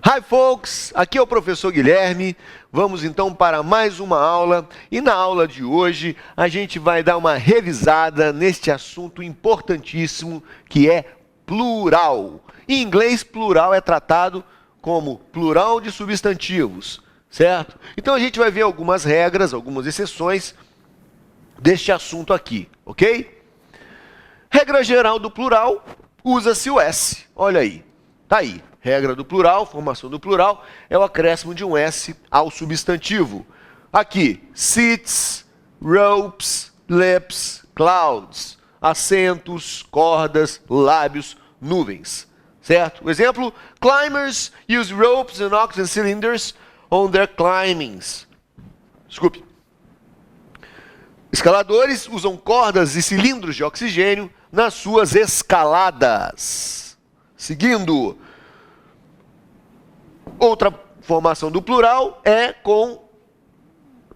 Hi folks, aqui é o professor Guilherme. Vamos então para mais uma aula e na aula de hoje a gente vai dar uma revisada neste assunto importantíssimo que é plural. Em inglês, plural é tratado como plural de substantivos, certo? Então a gente vai ver algumas regras, algumas exceções deste assunto aqui, ok? Regra geral do plural, usa-se o S. Olha aí, tá aí. Regra do plural, formação do plural, é o acréscimo de um S ao substantivo. Aqui, seats, ropes, lips, clouds, assentos, cordas, lábios, nuvens. Certo? O exemplo, climbers use ropes and oxygen cylinders on their climbings. Desculpe. Escaladores usam cordas e cilindros de oxigênio nas suas escaladas. Seguindo. Outra formação do plural é com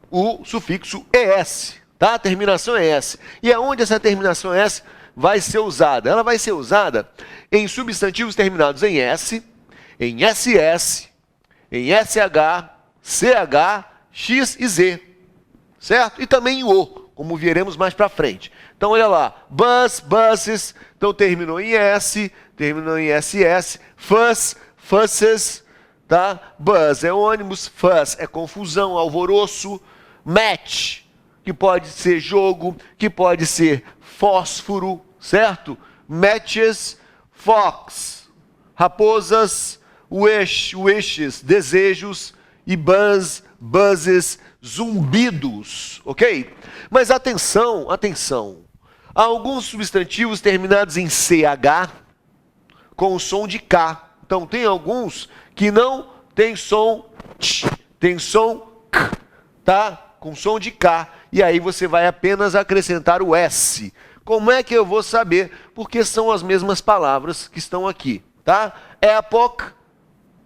o sufixo ES, tá? A terminação é S. E aonde essa terminação S vai ser usada? Ela vai ser usada em substantivos terminados em S, em SS, em SH, CH, X e Z, certo? E também em O, como veremos mais para frente. Então, olha lá, bus, buses, então terminou em S, terminou em SS, fuss, fusses, tá? Buzz é ônibus, fuss é confusão, alvoroço, match, que pode ser jogo, que pode ser fósforo, certo? Matches, fox, raposas, wishes, desejos, e buzz, buzzes, zumbidos, ok? Mas atenção, atenção, há alguns substantivos terminados em CH com o som de K. Então, tem alguns que não tem som tch, tem som k, tá? Com som de K. E aí você vai apenas acrescentar o S. Como é que eu vou saber? Porque são as mesmas palavras que estão aqui, tá? Epoch,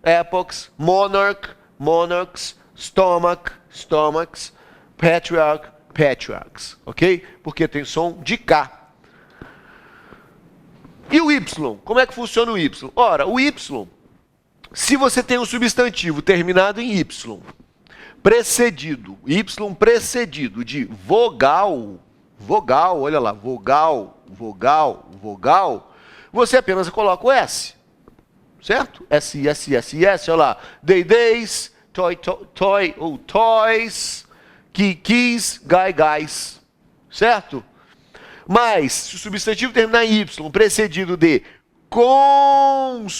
epochs, monarch, monarchs, stomach, stomachs, patriarch, patriarchs, ok? Porque tem som de K. E o Y? Como é que funciona o Y? Ora, o Y, se você tem um substantivo terminado em Y, precedido de vogal, vogal, olha lá, vogal, vogal, vogal, você apenas coloca o S, certo? S, S, S, S, olha lá, days, toy ou toys, keys, guys, certo? Mas, se o substantivo terminar em Y, precedido de consoante,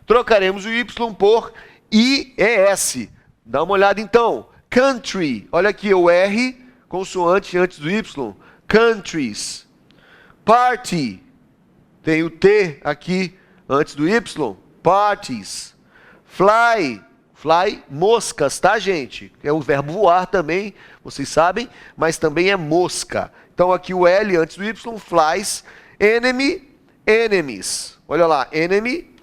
trocaremos o Y por IES. Dá uma olhada então. Country, olha aqui o R, consoante antes do Y. Countries. Party, tem o T aqui antes do Y. Parties. Fly, fly, moscas, tá, gente? É o verbo voar também, vocês sabem, mas também é mosca. Então, aqui o L antes do Y, flies. Enemy, enemies. Olha lá, enemy,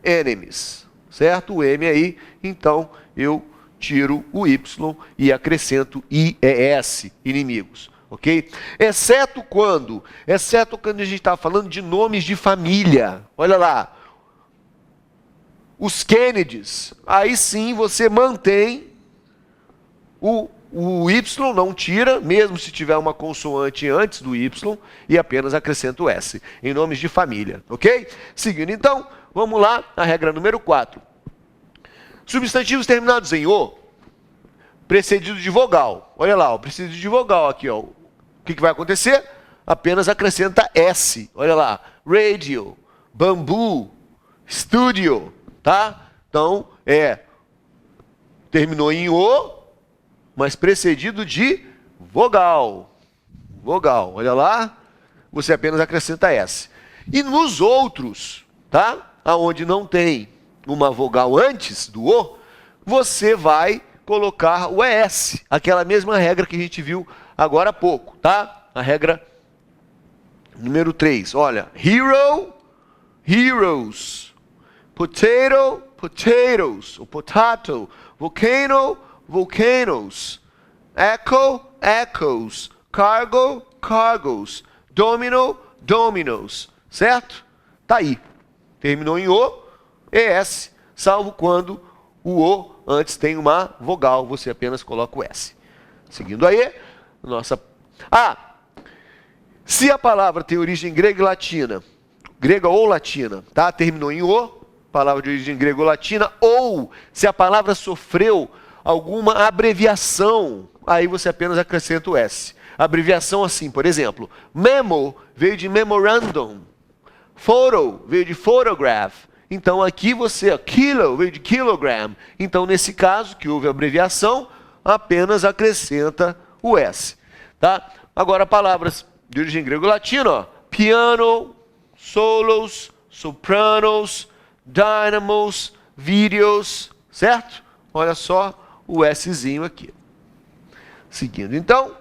enemies. Certo? O M aí, então eu tiro o Y e acrescento IES, inimigos. Ok? Exceto quando a gente está falando de nomes de família. Olha lá. Os Kennedys, aí sim você mantém o Y, não tira, mesmo se tiver uma consoante antes do Y, e apenas acrescenta o S, em nomes de família, ok? Seguindo então, vamos lá, a regra número 4. Substantivos terminados em O, precedido de vogal. Olha lá, o precedido de vogal aqui, ó. O que vai acontecer? Apenas acrescenta S. Olha lá, radio, bamboo, studio, tá? Então, terminou em O, mas precedido de vogal. Vogal, olha lá, você apenas acrescenta S. E nos outros, tá? Aonde não tem uma vogal antes do O, você vai colocar o ES, aquela mesma regra que a gente viu agora há pouco, tá? A regra número 3, olha, hero, heroes, potato, potatoes, ou potato, volcano, volcanoes, echo, echoes, cargo, cargos, domino, dominos, certo? Tá aí. terminou em O, ES, salvo quando o O antes tem uma vogal, você apenas coloca o S. Seguindo aí, nossa... se a palavra tem origem grega e latina, grega ou latina, tá? Terminou em O, palavra de origem grega ou latina, ou se a palavra sofreu alguma abreviação, aí você apenas acrescenta o S. Abreviação assim, por exemplo, memo veio de memorandum, photo veio de photograph, então aqui você, kilo veio de kilogram, então nesse caso, que houve abreviação, apenas acrescenta o S. Tá? Agora palavras de origem grego-latina, ó, piano, solos, sopranos, dynamos, videos, certo? Olha só o Szinho aqui. Seguindo então,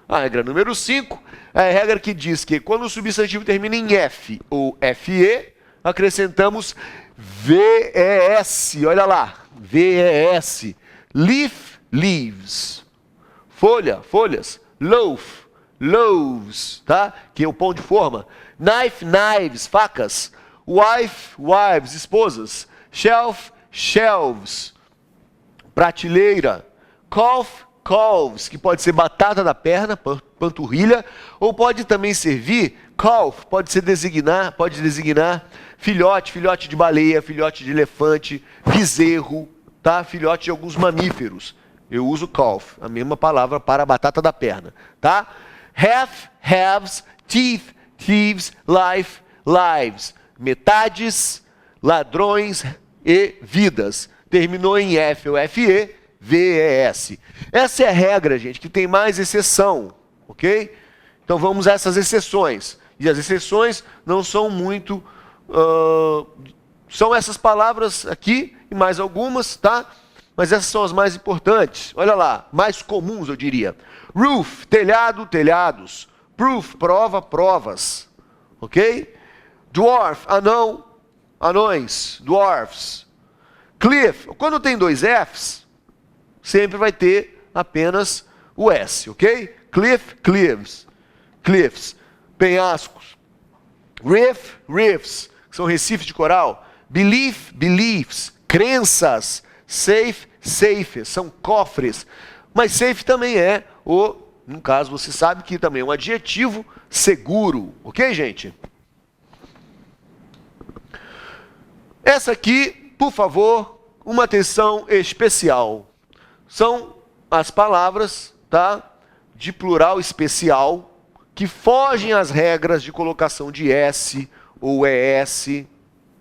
a regra número 5, é a regra que diz que quando o substantivo termina em F ou FE, acrescentamos VES, olha lá, VES, leaf, leaves, folha, folhas, loaf, loaves, tá? Que é o pão de forma, knife, knives, facas, wife, wives, esposas, shelf, shelves, prateleira, calf, calves, que pode ser batata da perna, panturrilha, ou pode também servir, calf, pode designar filhote, filhote de baleia, filhote de elefante, bezerro, tá? Filhote de alguns mamíferos. Eu uso calf, a mesma palavra para a batata da perna, tá? Half, halves, teeth, thieves, life, lives. Metades, ladrões e vidas. Terminou em F ou FE, VES. Essa é a regra, gente, que tem mais exceção, ok? Então vamos a essas exceções. E as exceções não são muito... são essas palavras aqui e mais algumas, tá? Mas essas são as mais importantes. Olha lá, mais comuns eu diria. Roof, telhado, telhados. Proof, prova, provas. Ok? Dwarf, anão, anões, dwarfs. Cliff, quando tem dois Fs, sempre vai ter apenas o S, ok? Cliff, cliffs. Cliffs, penhascos. Riff, riffs, que são recifes de coral. Belief, beliefs, crenças. Safe, safes, são cofres. Mas safe também é no caso você sabe que também é um adjetivo seguro, ok, gente? Essa aqui, por favor, uma atenção especial. São as palavras, tá, de plural especial que fogem às regras de colocação de S ou ES,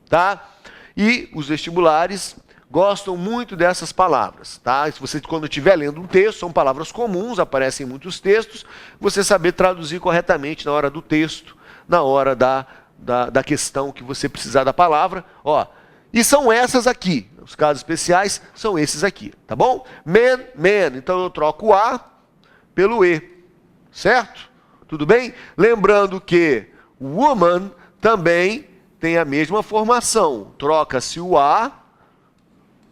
tá? E os vestibulares gostam muito dessas palavras, tá? Se você, quando estiver lendo um texto, são palavras comuns, aparecem em muitos textos, você saber traduzir corretamente na hora do texto, na hora da questão que você precisar da palavra, ó. E são essas aqui, os casos especiais são esses aqui, tá bom? Man, man, então eu troco o A pelo E, certo? Tudo bem? Lembrando que woman também tem a mesma formação, troca-se o A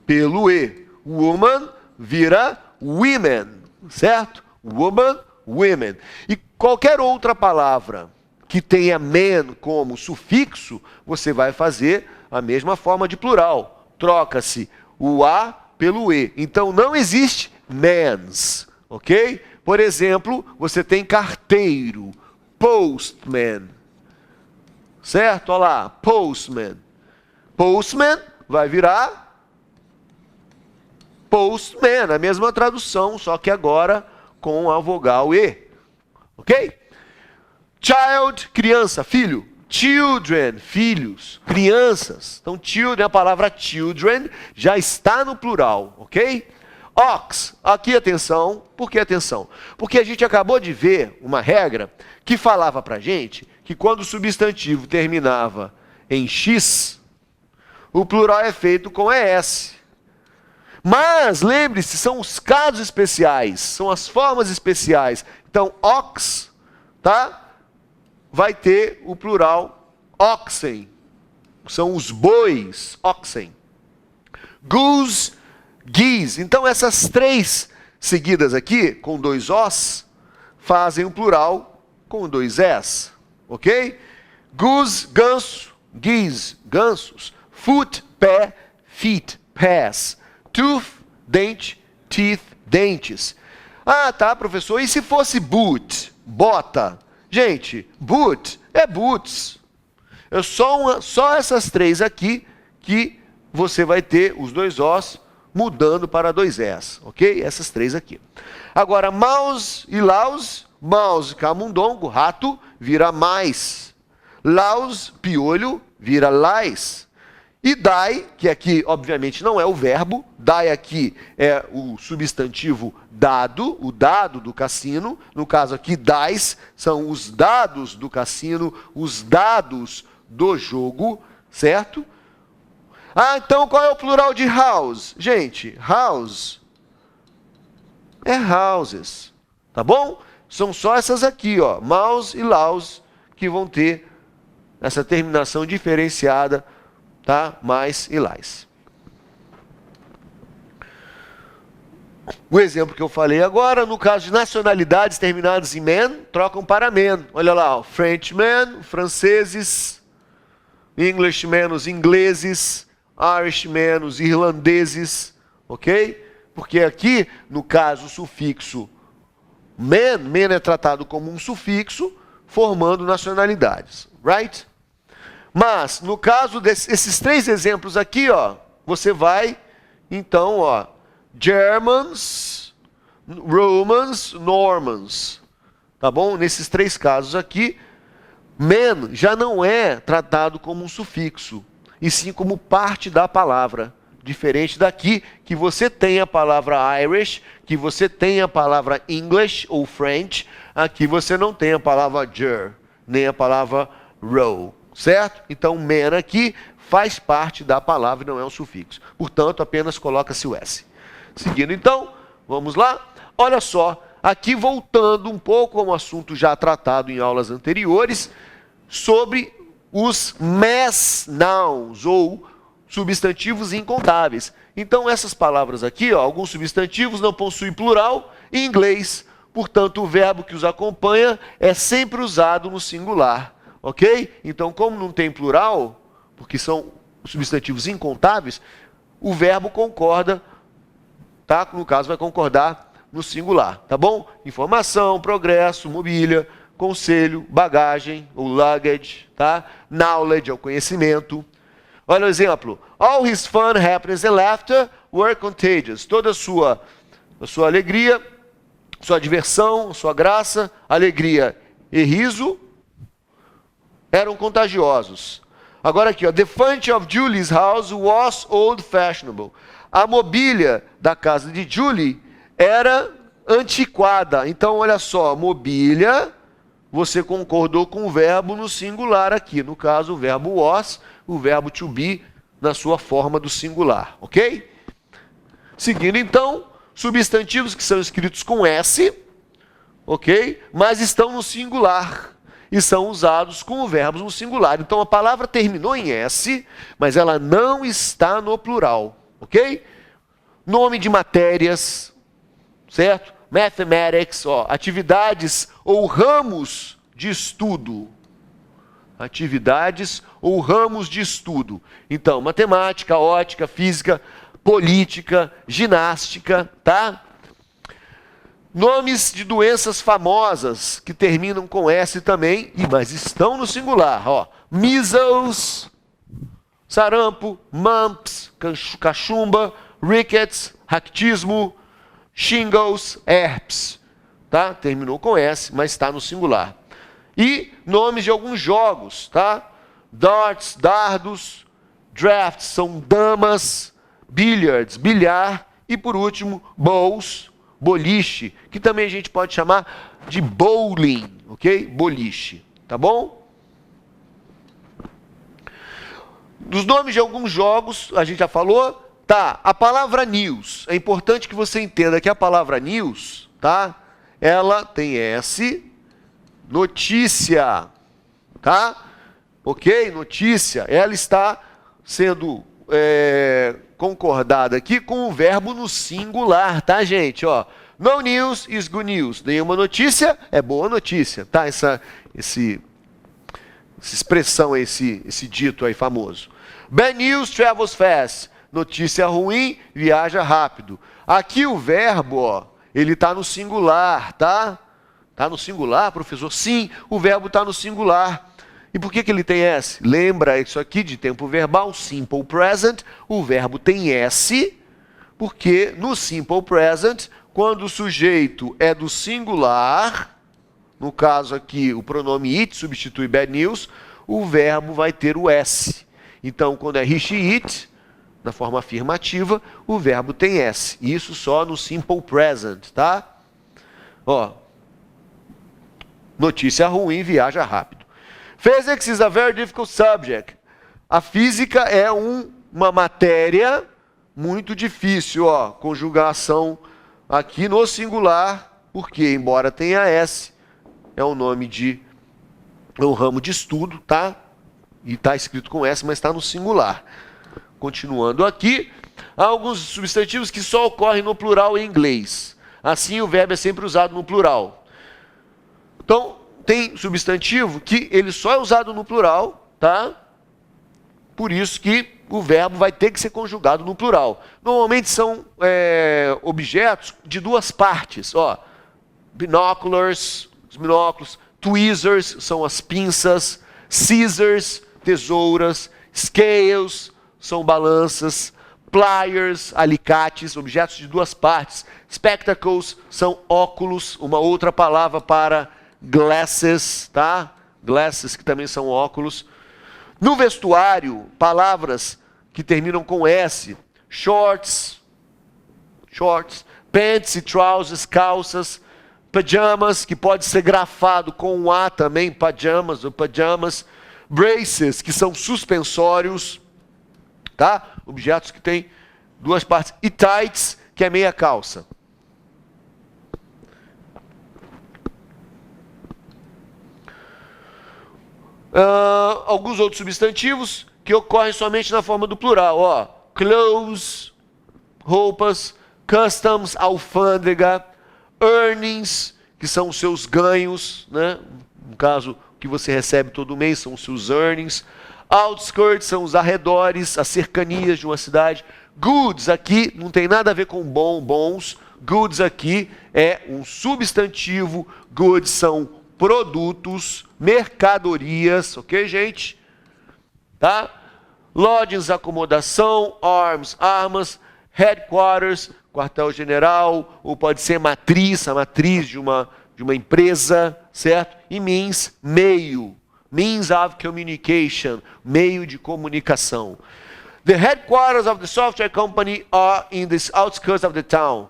pelo E. Woman vira women, certo? Woman, women. E qualquer outra palavra que tenha man como sufixo, você vai fazer a mesma forma de plural. Troca-se o A pelo E. Então não existe mans, ok? Por exemplo, você tem carteiro, postman, certo? Olha lá, postman. Postman vai virar postman, a mesma tradução, só que agora com a vogal E, ok? Child, criança, filho. Children, filhos, crianças. Então, children, a palavra children já está no plural, ok? Ox, aqui atenção, por que atenção? Porque a gente acabou de ver uma regra que falava pra gente que quando o substantivo terminava em X, o plural é feito com ES. Mas, lembre-se, são os casos especiais, são as formas especiais. Então, ox, tá? Vai ter o plural oxen. São os bois, oxen. Goose, geese. Então, essas três seguidas aqui, com dois Os, fazem o plural com dois S. Ok? Goose, ganso. geese, gansos. Foot, pé, feet, pés. Tooth, dente, teeth, dentes. Ah, tá, professor, e se fosse boot, bota? Gente, boot é boots. É só essas três aqui que você vai ter os dois Os mudando para dois S, ok? Essas três aqui. Agora, mouse e louse. Mouse, camundongo, rato, vira mais. Louse, piolho, vira lais. E die, que aqui obviamente não é o verbo, die aqui é o substantivo dado, o dado do cassino. No caso aqui, dice são os dados do cassino, os dados do jogo, certo? Ah, então qual é o plural de house? Gente, house é houses, tá bom? São só essas aqui, ó, mouse e louse, que vão ter essa terminação diferenciada, tá? Mais e lais. O exemplo que eu falei agora, no caso de nacionalidades terminadas em man, trocam para man. Olha lá, ó, Frenchman, franceses, Englishman, os ingleses, Irishman, os irlandeses, ok? Porque aqui, no caso, o sufixo man é tratado como um sufixo, formando nacionalidades, right? Mas, no caso desses três exemplos aqui, ó, você vai, então, ó, Germans, Romans, Normans, tá bom? Nesses três casos aqui, man já não é tratado como um sufixo, e sim como parte da palavra. Diferente daqui, que você tem a palavra Irish, que você tem a palavra English ou French, aqui você não tem a palavra ger, nem a palavra row, certo? Então, man aqui faz parte da palavra e não é um sufixo. Portanto, apenas coloca-se o S. Seguindo então, vamos lá. Olha só, aqui voltando um pouco a um assunto já tratado em aulas anteriores, sobre os mass nouns, ou substantivos incontáveis. Então, essas palavras aqui, ó, alguns substantivos não possuem plural em inglês. Portanto, o verbo que os acompanha é sempre usado no singular. Ok? Então, como não tem plural, porque são substantivos incontáveis, o verbo concorda, tá? No caso, vai concordar no singular. Tá bom? Informação, progresso, mobília, conselho, bagagem, ou luggage, tá? Knowledge é o conhecimento. Olha o exemplo. All his fun, happiness and laughter were contagious. Toda a sua alegria, sua diversão, sua graça, alegria e riso eram contagiosos. Agora aqui, ó, the furniture of Julie's house was old-fashionable. A mobília da casa de Julie era antiquada. Então, olha só, mobília, você concordou com o verbo no singular aqui. No caso, o verbo was, o verbo to be, na sua forma do singular, ok? Seguindo, então, substantivos que são escritos com S, ok? Mas estão no singular e são usados com verbos no singular. Então, a palavra terminou em S, mas ela não está no plural, ok? Nome de matérias, certo? Mathematics, ó, atividades ou ramos de estudo. Atividades ou ramos de estudo. Então, matemática, ótica, física, política, ginástica, tá? Nomes de doenças famosas que terminam com S também, mas estão no singular, ó. Measles, sarampo, mumps, cachumba, rickets, raquitismo, shingles, herpes, tá? Terminou com S, mas está no singular. E nomes de alguns jogos, tá? Darts, dardos, drafts, são damas, billiards, bilhar, e por último, bowls, boliche, que também a gente pode chamar de bowling, ok? Boliche, tá bom? Dos nomes de alguns jogos, a gente já falou, tá? A palavra news, é importante que você entenda que a palavra news, tá? Ela tem S, notícia, tá? Ok? Notícia. Ela está sendo concordada aqui com o verbo no singular, tá, gente? Ó, no news is good news. Nenhuma notícia é boa notícia, tá? essa expressão, esse dito aí famoso. Bad news travels fast. Notícia ruim, viaja rápido. Aqui o verbo, ó, ele está no singular, tá? Está no singular, professor? Sim, o verbo está no singular. E por que ele tem S? Lembra isso aqui de tempo verbal, simple present. O verbo tem S, porque no simple present, quando o sujeito é do singular, no caso aqui o pronome it substitui bad news, o verbo vai ter o S. Então, quando é he, she, it, na forma afirmativa, o verbo tem S. Isso só no simple present, tá? Ó, notícia ruim, viaja rápido. Physics is a very difficult subject. A física é uma matéria muito difícil, ó. Conjugação aqui no singular, porque embora tenha S, é um nome de um ramo de estudo, tá? E está escrito com S, mas está no singular. Continuando aqui, há alguns substantivos que só ocorrem no plural em inglês. Assim, o verbo é sempre usado no plural. Então, tem substantivo que ele só é usado no plural, tá? Por isso que o verbo vai ter que ser conjugado no plural. Normalmente são objetos de duas partes. Ó, binoculars, os binóculos, tweezers, são as pinças, scissors, tesouras, scales, são balanças, pliers, alicates, objetos de duas partes. Spectacles são óculos, uma outra palavra para glasses, tá? Glasses que também são óculos. No vestuário, palavras que terminam com S, shorts, pants e trousers, calças, pajamas, que pode ser grafado com um A também, pajamas ou pajamas, braces, que são suspensórios, tá? Objetos que têm duas partes, e tights, que é meia calça. Alguns outros substantivos que ocorrem somente na forma do plural, ó, clothes, roupas, customs, alfândega, earnings, que são os seus ganhos, né? No caso, o que você recebe todo mês são os seus earnings. Outskirts são os arredores, as cercanias de uma cidade. Goods aqui não tem nada a ver com bons. Goods aqui é um substantivo. Goods são produtos, mercadorias, ok, gente? Tá? Lodgings, acomodação, armas, headquarters, quartel-general, ou pode ser matriz, a matriz de uma empresa, certo? E means, meio. Means of communication, meio de comunicação. The headquarters of the software company are in the outskirts of the town.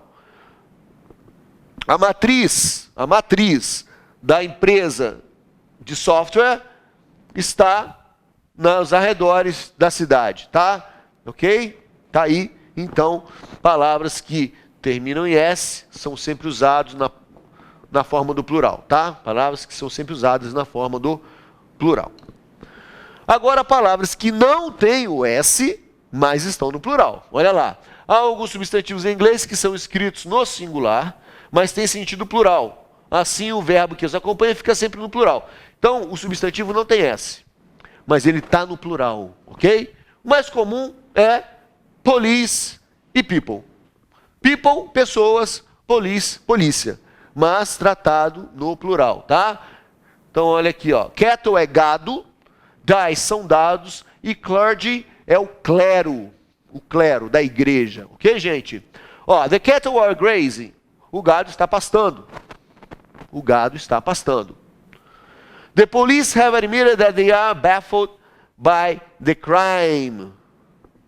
A matriz da empresa de software está nos arredores da cidade, tá? Ok? Tá aí, então, palavras que terminam em S são sempre usadas na forma do plural, tá? Palavras que são sempre usadas na forma do plural. Agora, palavras que não têm o S, mas estão no plural. Olha lá. Há alguns substantivos em inglês que são escritos no singular, mas têm sentido plural. Assim, o verbo que os acompanha fica sempre no plural. Então, o substantivo não tem S, mas ele está no plural, ok? O mais comum é police e people. People, pessoas, police, polícia. Mas tratado no plural, tá? Então, olha aqui, ó. Cattle é gado, dice são dados e clergy é o clero da igreja, ok, gente? Ó, the cattle are grazing. O gado está pastando. O gado está pastando. The police have admitted that they are baffled by the crime.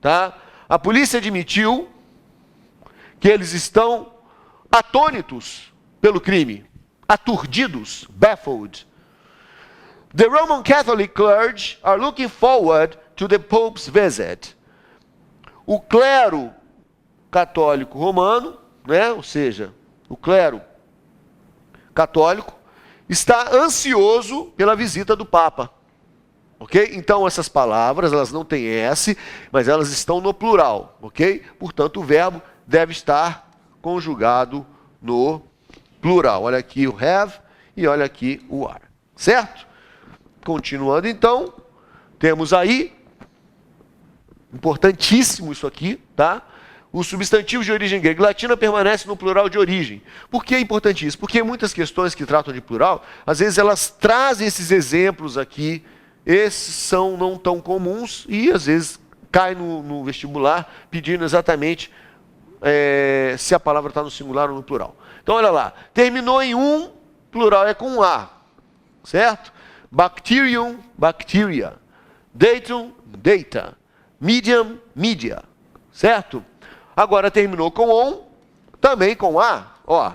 Tá? A polícia admitiu que eles estão atônitos pelo crime. Aturdidos, baffled. The Roman Catholic clergy are looking forward to the Pope's visit. O clero católico romano, né? Ou seja, o clero católico está ansioso pela visita do Papa. Ok? Então essas palavras, elas não têm S, mas elas estão no plural. Ok? Portanto, o verbo deve estar conjugado no plural. Olha aqui o have e olha aqui o are. Certo? Continuando então, temos aí, importantíssimo isso aqui, tá? Os substantivos de origem grega e latina permanecem no plural de origem. Por que é importante isso? Porque muitas questões que tratam de plural, às vezes elas trazem esses exemplos aqui, esses são não tão comuns e às vezes cai no vestibular pedindo exatamente se a palavra está no singular ou no plural. Então olha lá, terminou em um, plural é com A, certo? Bacterium, bacteria. Datum, data. Medium, media, certo? Agora terminou com on, também com A, ó.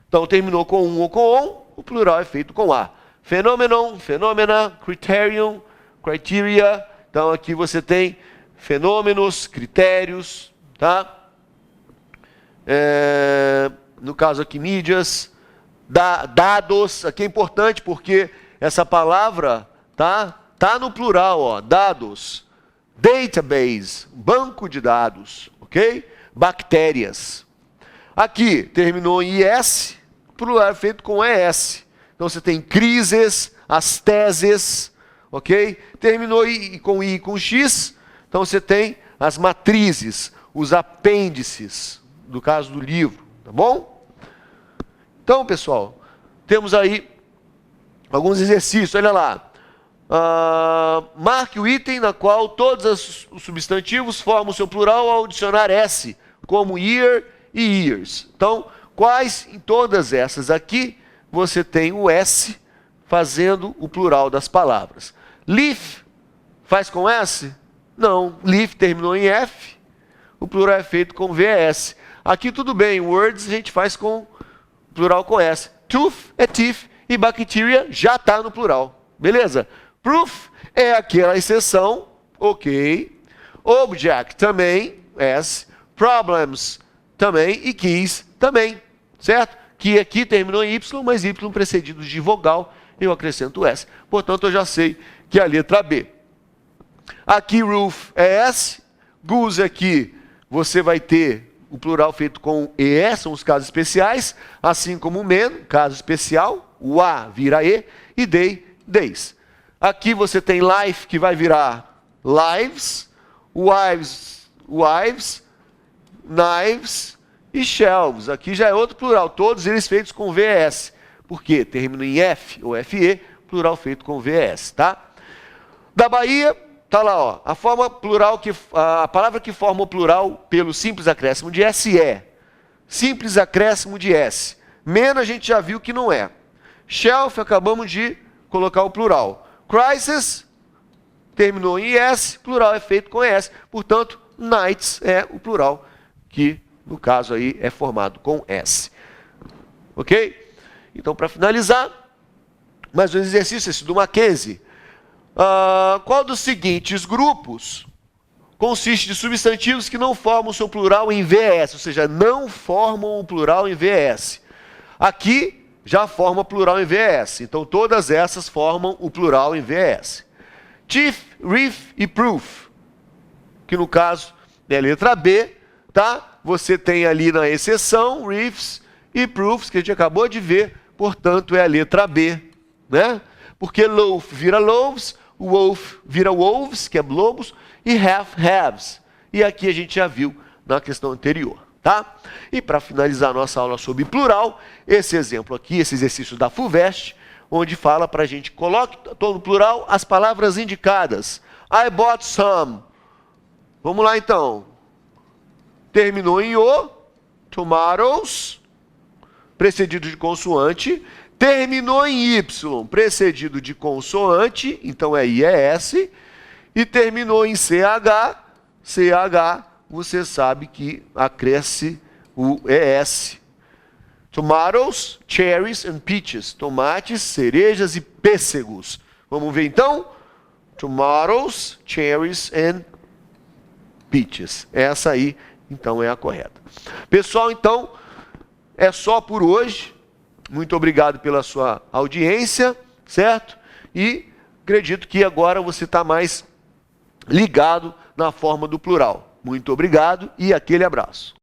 Então terminou com um ou com on, o plural é feito com A. Phenomenon, phenomena, criterion, criteria. Então aqui você tem fenômenos, critérios, tá? No caso aqui, mídias, dados. Aqui é importante porque essa palavra tá no plural, ó, dados. Database, banco de dados, ok? Bactérias. Aqui, terminou em IS, plural é feito com ES. Então você tem crises, as teses, ok? Terminou com I e com X, então você tem as matrizes, os apêndices, do caso do livro, tá bom? Então, pessoal, temos aí alguns exercícios, olha lá. Marque o item na qual todos os substantivos formam o seu plural ao adicionar S, como year e years. Então, quais em todas essas aqui você tem o S fazendo o plural das palavras? Leaf faz com S? Não, leaf terminou em F, o plural é feito com VS. Aqui tudo bem, words a gente faz com plural com S. Tooth é teeth e bacteria já está no plural, beleza? Proof é aquela exceção, ok. Object também, S. Problems também e keys também, certo? Que aqui terminou em Y, mas Y precedido de vogal, eu acrescento S. Portanto, eu já sei que é a letra B. Aqui roof é S. Goose aqui você vai ter o plural feito com ES, são os casos especiais, assim como men, caso especial, o A vira E, e day, days. Aqui você tem life, que vai virar lives, wives, knives e shelves. Aqui já é outro plural, todos eles feitos com VS. Por quê? Termina em F ou FE, plural feito com VS, tá? Da Bahia, tá lá, ó, a forma plural a palavra que forma o plural pelo simples acréscimo de S é simples acréscimo de S. Men a gente já viu que não é. Shelf acabamos de colocar o plural. Crisis terminou em S, plural é feito com S. Portanto, nights é o plural que, no caso aí, é formado com S. Ok? Então, para finalizar, mais um exercício, esse do Mackenzie. Qual dos seguintes grupos consiste de substantivos que não formam o seu plural em VS, ou seja, não formam o plural em VS? Aqui já forma plural em VS, então todas essas formam o plural em VS. Teeth, reef e proof, que no caso é a letra B, tá? Você tem ali na exceção, reefs e proofs, que a gente acabou de ver, portanto é a letra B, né? Porque loaf vira loaves, wolf vira wolves, que é lobos, e half, halves. E aqui a gente já viu na questão anterior, tá? E para finalizar a nossa aula sobre plural, esse exemplo aqui, esse exercício da FUVEST, onde fala para a gente, coloque no plural as palavras indicadas. I bought some. Vamos lá então. Terminou em O, tomatoes, precedido de consoante. Terminou em Y, precedido de consoante, então é IES. E terminou em CH, você sabe que acresce o ES. Tomatoes, cherries and peaches. Tomates, cerejas e pêssegos. Vamos ver então? Tomatoes, cherries and peaches. Essa aí, então, é a correta. Pessoal, então, é só por hoje. Muito obrigado pela sua audiência, certo? E acredito que agora você está mais ligado na forma do plural. Muito obrigado e aquele abraço.